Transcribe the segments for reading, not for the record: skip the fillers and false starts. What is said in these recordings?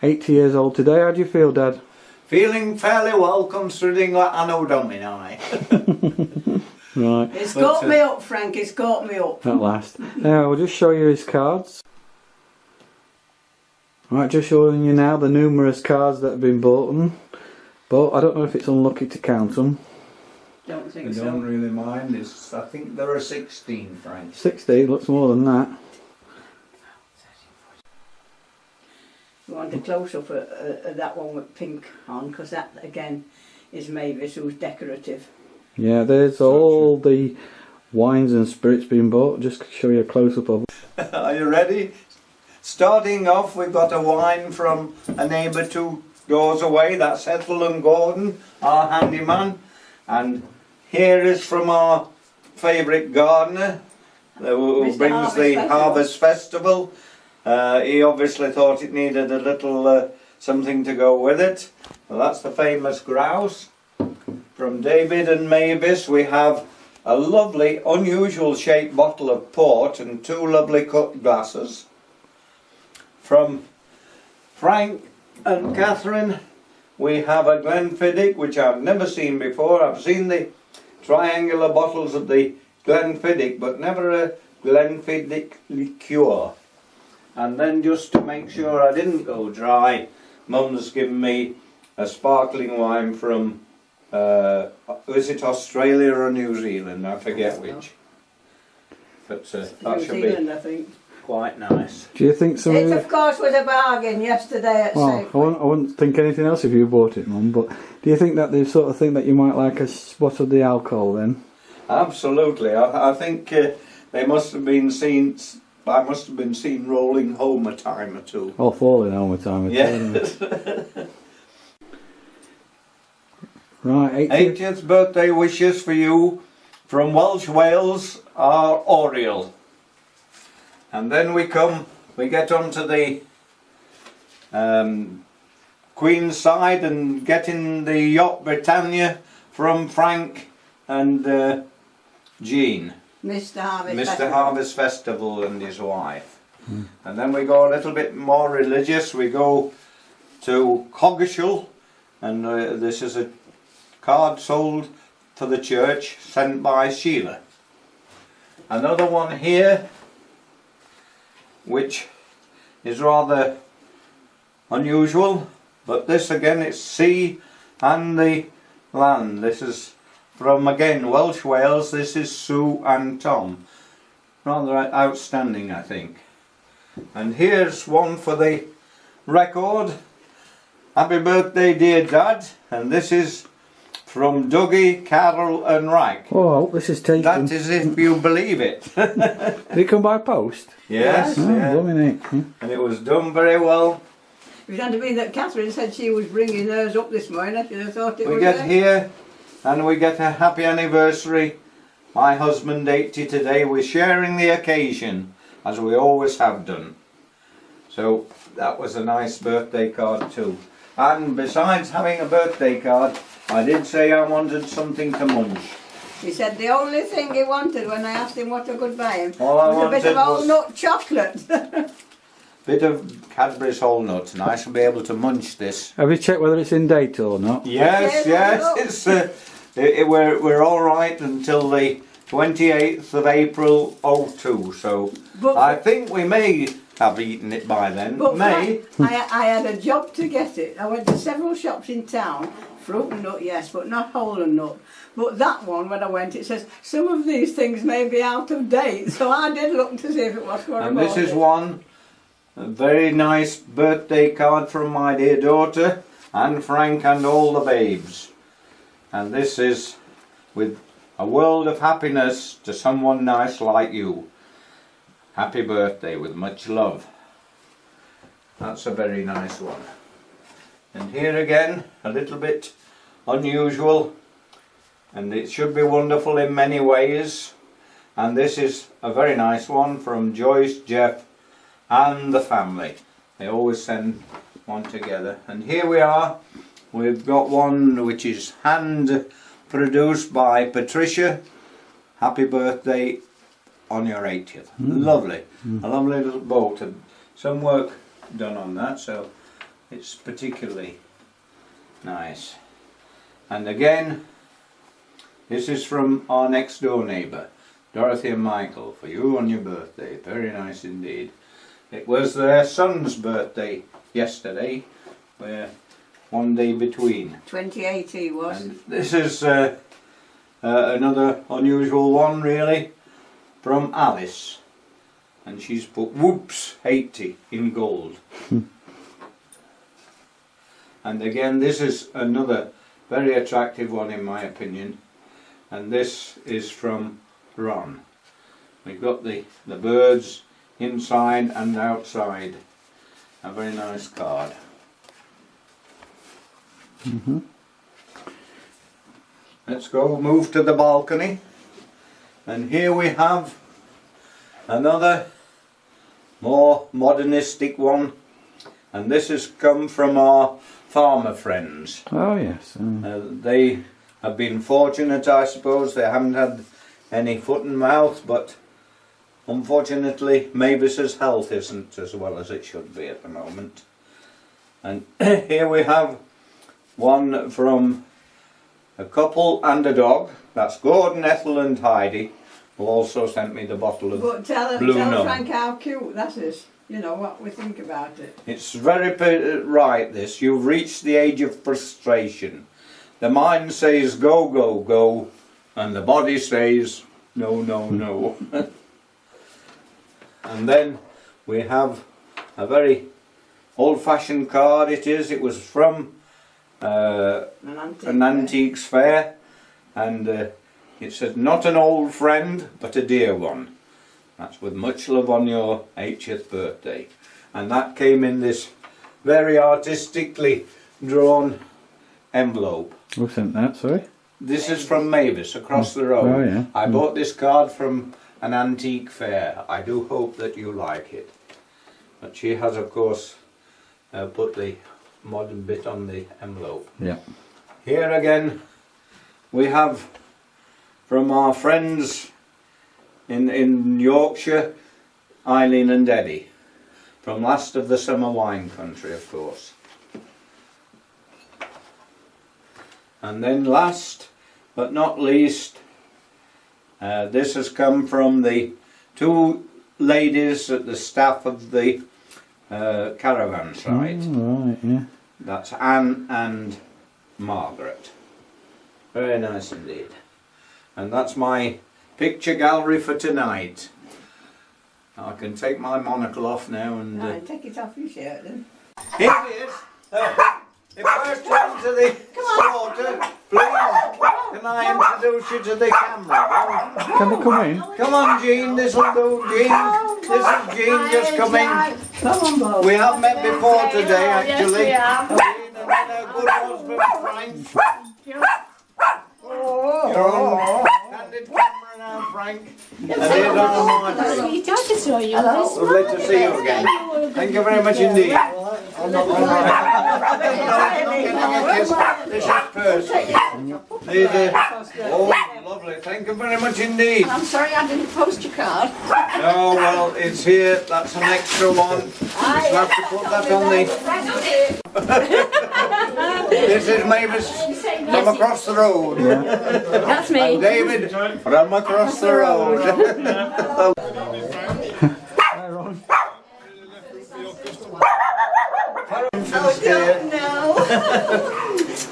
80 years old today. How do you feel, Dad? Feeling fairly well considering that Anno Domini. Right. It's got me up, Frank, it's got me up. At last. Now, we'll just show you his cards. Right, just showing you now the numerous cards that have been bought. But I don't know if it's unlucky to count them. Don't I think so. don't really mind. I think there are 16, Frank. 60, looks more than that. We want a close-up of that one with pink on, because that, again, is Mavis, who's decorative. Yeah, there's all the wines and spirits being bought. Just show you a close-up of them. Are you ready? Starting off, we've got a wine from a neighbour 2 doors away. That's Ethel and Gordon, our handyman. And here is from our favourite gardener, who Mr. brings the Harvest Festival. He obviously thought it needed a little something to go with it. Well, that's the famous grouse. From David and Mavis, we have a lovely, unusual shaped bottle of port and 2 lovely cut glasses. From Frank and Catherine, we have a Glenfiddich, which I've never seen before. I've seen the triangular bottles of the Glenfiddich, but never a Glenfiddich liqueur. And then, just to make sure I didn't go dry, Mum's given me a sparkling wine from, is it Australia or New Zealand? I forget which. But that New should Zealand, be I think. quite nice. Do you think some It, of of course, was a bargain yesterday at Well, Safeway. I wouldn't think anything else if you bought it, Mum, but do you think that the sort of thing that you might like a spot of the alcohol then? Absolutely. I think they must have been seen. I must have been seen rolling home a time or 2. Or falling home a time or two. Yes. Right, 80th birthday wishes for you from Welsh Wales, our Oriel. And then we get onto the Queen's side and get in the yacht Britannia from Frank and Jean. Mr. Harvest Mr. Festival. Harvest Festival and his wife. And then we go a little bit more religious. We go to Coggeshall, and this is a card sold for the church sent by Sheila. Another one here, which is rather unusual, but this again, it's sea and the land. This is from, again, Welsh Wales. This is Sue and Tom. Rather outstanding, I think. And here's one for the record. Happy birthday, dear Dad. And this is from Dougie, Carol and Rag. Oh, I hope this is taken. That is if you believe it. Did it come by post? Yes. Oh, Yeah. blimey. And it was done very well. It was going to be that Catherine said she was bringing hers up this morning. I should have thought it We was get her. here and we get a happy anniversary. My husband 80 today. We're sharing the occasion as we always have done. So that was a nice birthday card too. And besides having a birthday card, I did say I wanted something to munch. He said the only thing he wanted when I asked him what I could buy him All I was a bit of wanted old was- nut chocolate. Bit of Cadbury's whole nut, and I shall be able to munch this. Have you checked whether it's in date or not? Yes, Yes, yes, we're all right until the 28th of April 02. So But- I think we may have eaten it by then. But May. I had a job to get it. I went to several shops in town. Fruit and nut, yes, but not whole and nut. But that one, when I went, it says some of these things may be out of date. So I did look to see if it was what I And this bought is it. one, a very nice birthday card from my dear daughter and Frank and all the babes. And this is with a world of happiness to someone nice like you. Happy birthday with much love. That's a very nice one. And here again, a little bit unusual, and it should be wonderful in many ways. And this is a very nice one from Joyce, Jeff and the family. They always send one together. And here we are. We've got one which is hand produced by Patricia. Happy birthday on your 80th. Lovely. A lovely little boat, and some work done on that. So it's particularly nice. And again, this is from our next door neighbour, Dorothy and Michael, for you on your birthday. Very nice indeed. It was their son's birthday yesterday. We're one day between. 2018 was. And this is another unusual one really, from Alice. And she's put whoops 80 in gold. And again, this is another very attractive one in my opinion. And this is from Ron. We've got the birds inside and outside. A very nice card. Let's go move to the balcony. And here we have another more modernistic one. And this has come from our farmer friends. Oh yes. They have been fortunate, I suppose. They haven't had any foot and mouth, but unfortunately Mavis's health isn't as well as it should be at the moment. And here we have one from a couple and a dog. That's Gordon, Ethel and Heidi, who also sent me the bottle of But tell Blue Nun. Frank how cute that is. You know what we think about it. It's very right this. You've reached the age of frustration. The mind says go, go, go, and the body says no, no, no. And then we have a very old-fashioned card it is. It was from an antiques fair, and it said, not an old friend but a dear one. That's with much love on your 80th birthday. And that came in this very artistically drawn envelope. Who sent that, sorry? This is from Mavis across the road. Oh, yeah. I bought this card from an antique fair. I do hope that you like it. But she has, of course, put the modern bit on the envelope. Yeah. Here again we have from our friends in Yorkshire, Eileen and Eddie, from Last of the Summer Wine Country, of course. And then last but not least, this has come from the two ladies at the staff of the caravan site. Oh, right, yeah. That's Anne and Margaret. Very nice indeed. And that's my picture gallery for tonight. I can take my monocle off now and... Right, take it off your shirt then. Here it is! If I turn to the slaughter, please, can I introduce you to the camera? Can they come in? Come on, Jean, this'll do, Jean. This is Jean just coming. Come on, Bob. We have met before today, actually. Yes, we have. Jean and then our good husband, Frank. You're on candid camera now, Frank. And here's on Marjorie. Sweetheart, I saw you. Lovely to see you again. Thank you very much indeed. This is Percy. These are, oh, lovely. Thank you very much indeed. I'm sorry I didn't post your card. Oh, well, it's here. That's an extra one. Just have to put that on the... This is Mavis from across the road. That's me. And David from across the road. Hi, Ron.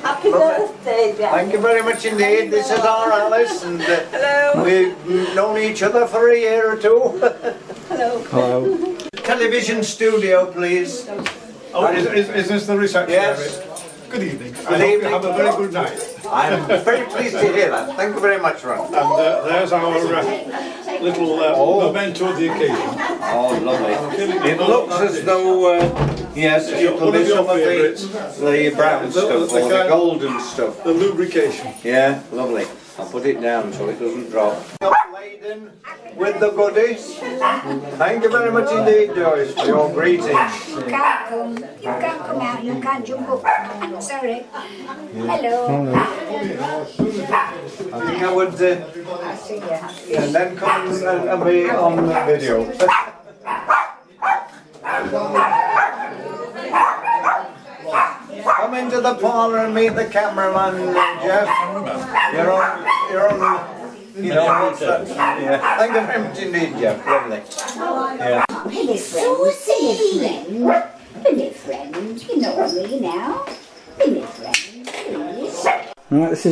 Happy birthday, Jack. Thank you very much indeed. This is our Alice, and Hello. we've known each other for a year or two. Hello. Hello. Television studio, please. Oh, is this the reception Yes. area? Good evening. Good I hope evening. you have a very good night. I'm very pleased to hear that. Thank you very much, Ron. And there's our little memento of the occasion. Oh, lovely. It looks as though, yes, it will One be of your some of favourites. the brown stuff or the kind- golden stuff. The lubrication. Yeah, lovely. I'll put it down so it doesn't drop. Laden with the goodies. Thank you very much indeed, Joyce, for your greetings. You can't come. You can't come out. You can't jump up. Sorry. Hello. I think I would I see you. and then come and be on the video. into the parlour and meet the cameraman, Jeff. You're on, you know, what's that? Yeah. Thank you very much indeed, Jeff, lovely. Yeah. Billy friend. Billy friend. You know me now. Billy friend, please. Right, this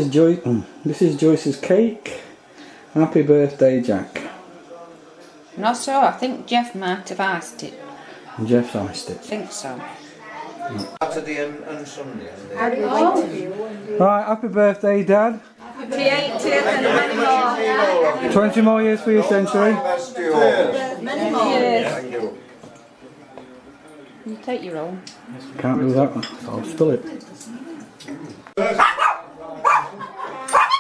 is Joyce's cake. Happy birthday, Jack. Not so. I think Jeff might have asked it. Jeff's iced it. I think so. Saturday and Sunday. Right, happy birthday, Dad. Happy 80th and many more. 20 more years for your century. Best to you all. Many more. Thank you. You take your own. Can't do that one, so I'll spill it.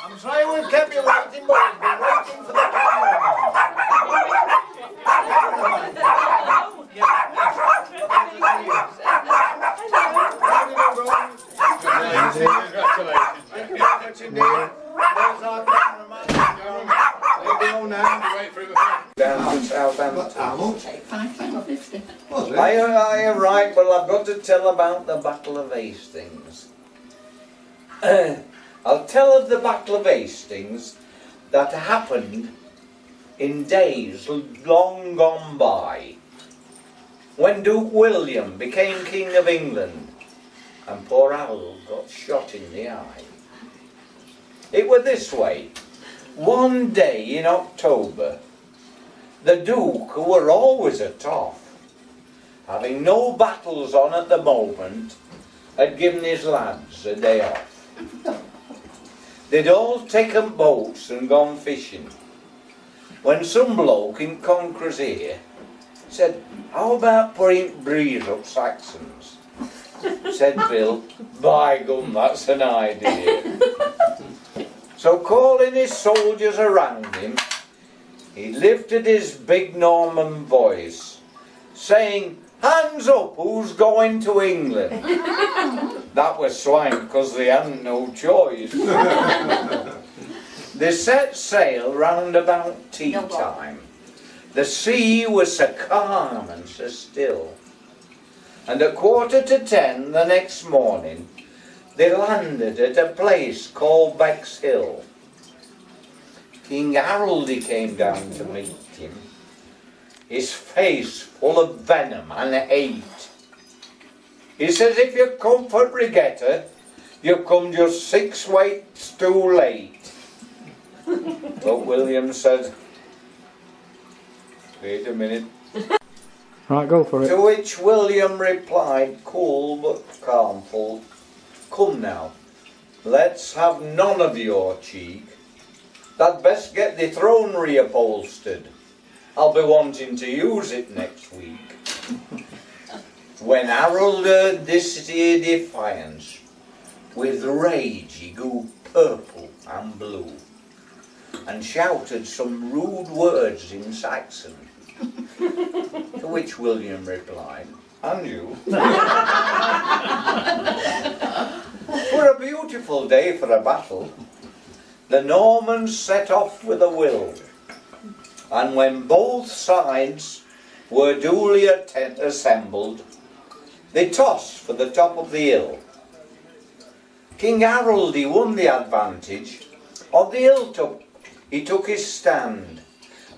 I'm sorry we've kept you waiting, but we've been waiting for the camera. Down to Southampton. Aye, right. Well, I've got to tell about the Battle of Hastings. I'll tell of the Battle of Hastings that happened in days long gone by, when Duke William became King of England and poor Harold got shot in the eye. It was this way. One day in October, the Duke, who were always a toff, having no battles on at the moment, had given his lads a day off. They'd all taken boats and gone fishing, when some bloke in Conqueror's ear said, "How about putting breeze up Saxons?" Said Bill, "By gum, that's an idea." So calling his soldiers around him, he lifted his big Norman voice, saying, "Hands up, who's going to England?" That was swine, because they hadn't no choice. They set sail round about tea time. The sea was so calm and so still. And at 9:45 the next morning, they landed at a place called Bexhill. King Harold, he came down to meet him, his face full of venom and hate. He says, "If you come for Regatta, you've come just 6 weeks too late." But William said, "Wait a minute." Right, go for it. To which William replied, cool but calmful, "Come now, let's have none of your cheek. Tha'd best get the throne reupholstered. I'll be wanting to use it next week." When Harold heard this defiance, with rage he grew purple and blue, and shouted some rude words in Saxon. To which William replied, "And you?" For a beautiful day for a battle, the Normans set off with a will, and when both sides were duly assembled, they tossed for the top of the hill. King Harold, he won the advantage. On the hilltop he took his stand,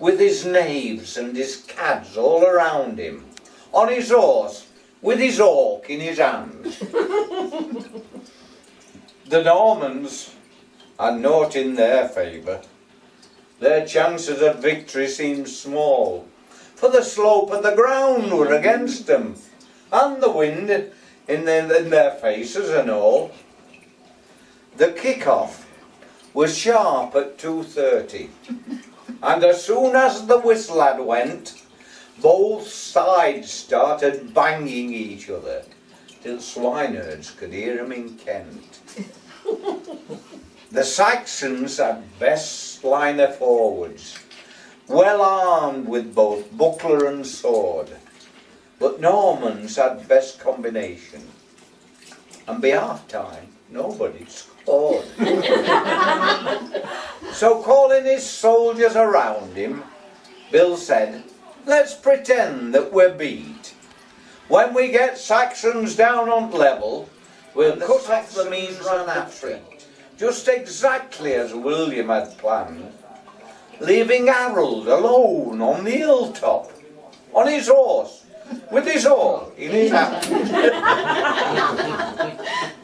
with his knaves and his cads all around him, on his horse, with his hawk in his hand. The Normans had naught in their favour. Their chances of victory seemed small, for the slope of the ground were against them, and the wind in their faces and all. The kick-off was sharp at 2:30, and as soon as the whistle had went, both sides started banging each other, till swineherds could hear them in Kent. The Saxons had best line of forwards, well armed with both buckler and sword, but Normans had best combination, and by half time nobody scored. So calling his soldiers around him, Bill said, "Let's pretend that we're beat. When we get Saxons down on level, We'll cut off the means and after it, just exactly as William had planned, leaving Harold alone on the hilltop, on his horse, with his oar in his hand.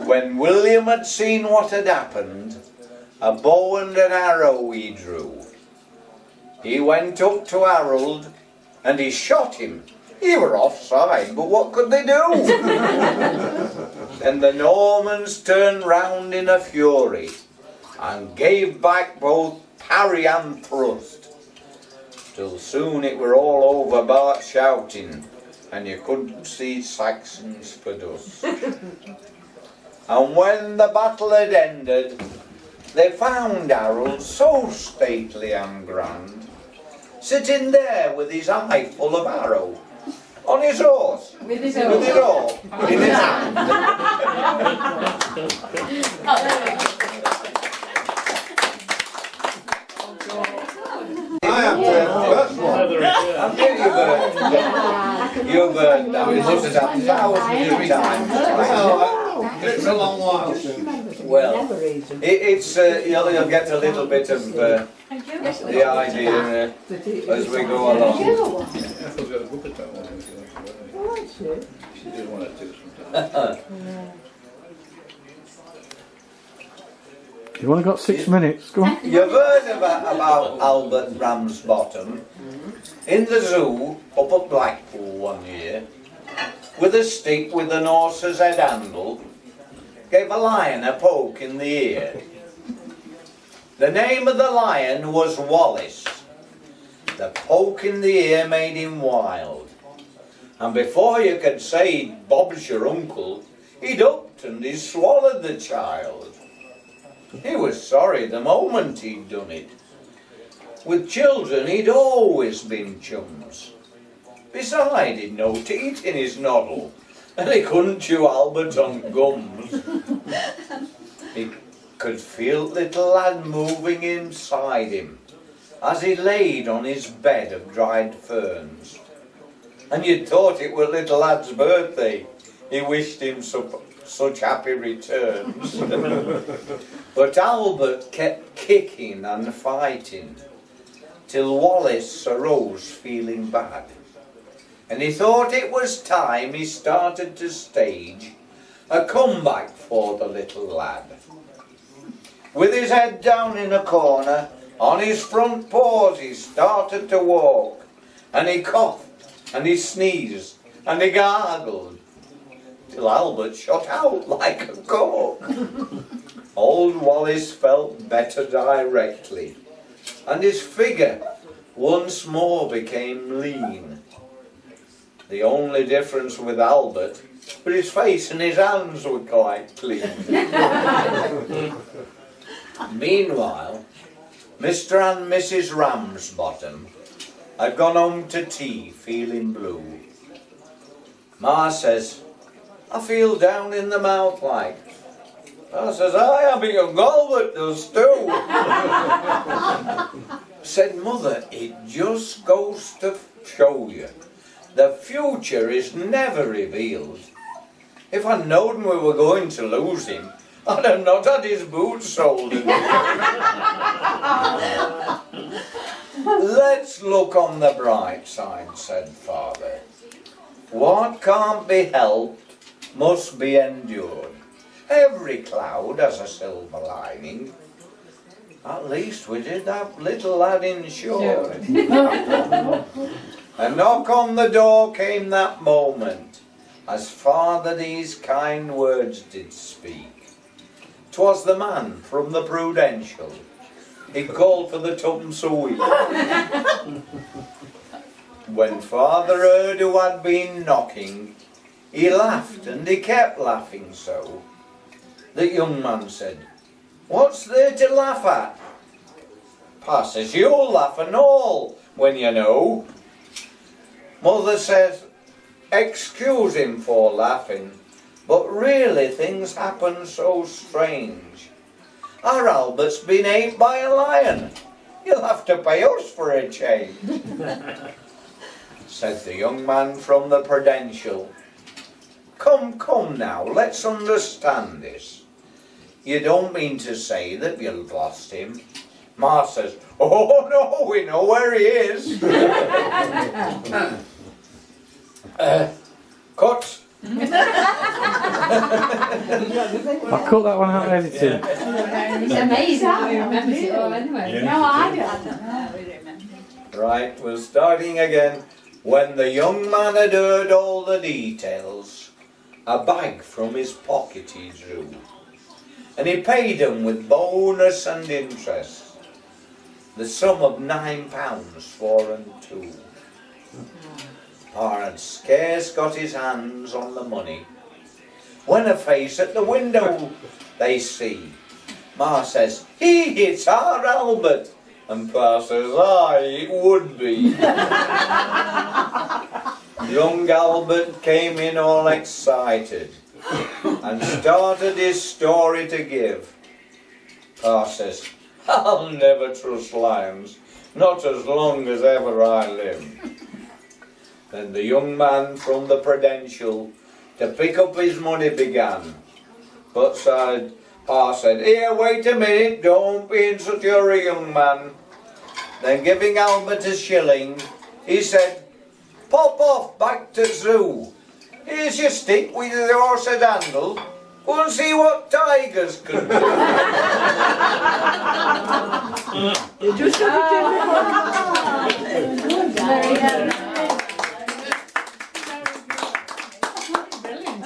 When William had seen what had happened, a bow and an arrow he drew. He went up to Harold and he shot him. He were offside, but what could they do? Then the Normans turned round in a fury and gave back both parry and thrust, till soon it were all over Bart shouting, and you couldn't see Saxons for dust. And when the battle had ended, they found Harold so stately and grand, sitting there with his eye full of arrow, on his horse, with his oar in his hand. I have to have the first one. I'm getting you bird. You've heard that. We must have thousands of times. Well, it's a long while since. Well, it's you'll get a little bit of the idea as we go along. She did want to do sometimes. You've only got 6 minutes, go on. You've heard about Albert Ramsbottom in the zoo up at Blackpool one year, with a stick with an horse's head handle, gave a lion a poke in the ear. The name of the lion was Wallace. The poke in the ear made him wild, and before you could say Bob's your uncle, he'd upped and he swallowed the child. He was sorry the moment he'd done it. With children he'd always been chums. Besides, he'd no teeth in his noddle, and he couldn't chew Albert on gums. He could feel little lad moving inside him as he laid on his bed of dried ferns. And you'd thought it were little lad's birthday. He wished him such happy returns. But Albert kept kicking and fighting, till Wallace arose feeling bad. And he thought it was time he started to stage a comeback for the little lad. With his head down in a corner, on his front paws he started to walk, and he coughed, and he sneezed, and he gargled, till Albert shot out like a cork. Old Wallace felt better directly, and his figure once more became lean. The only difference with Albert was his face and his hands were quite clean. Meanwhile, Mr. and Mrs. Ramsbottom had gone home to tea feeling blue. Ma says, I feel down in the mouth like. I says, I am young Albert does too. Said Mother, it just goes to show you, the future is never revealed. If I'd known we were going to lose him, I'd have not had his boots soled. Let's look on the bright side, said Father. What can't be helped must be endured. Every cloud has a silver lining. At least we did that little lad insured. A knock on the door came that moment, as Father these kind words did speak. 'Twas the man from the Prudential. He called for the tuppence a week. When Father heard who had been knocking, he laughed, and he kept laughing so. The young man said, What's there to laugh at? Passes, you'll laugh and all, when you know. Mother says, excuse him for laughing, but really things happen so strange. Our Albert's been ate by a lion. You'll have to pay us for a change. Said the young man from the Prudential, Come now, let's understand this. You don't mean to say that you've lost him? Ma says, oh no, we know where he is. Cut. I'll cut that one out and edit it. It's amazing how he remembers it all anyway. No, I don't know. Right, we're starting again. When the young man had heard all the details, a bag from his pocket he drew, and he paid him with bonus and interest the sum of £9, 4 and 2. Pa had scarce got his hands on the money when a face at the window they see. Ma says, it's our Albert. And Pa says, aye, it would be. Young Albert came in all excited and started his story to give. Pa says, I'll never trust lions, not as long as ever I live. Then the young man from the Prudential to pick up his money began. But Pa said, here, wait a minute, don't be in such a hurry, young man. Then giving Albert a shilling, he said, pop off back to zoo. Here's your stick with the horse at handle. Go and see what tigers can do. You just have to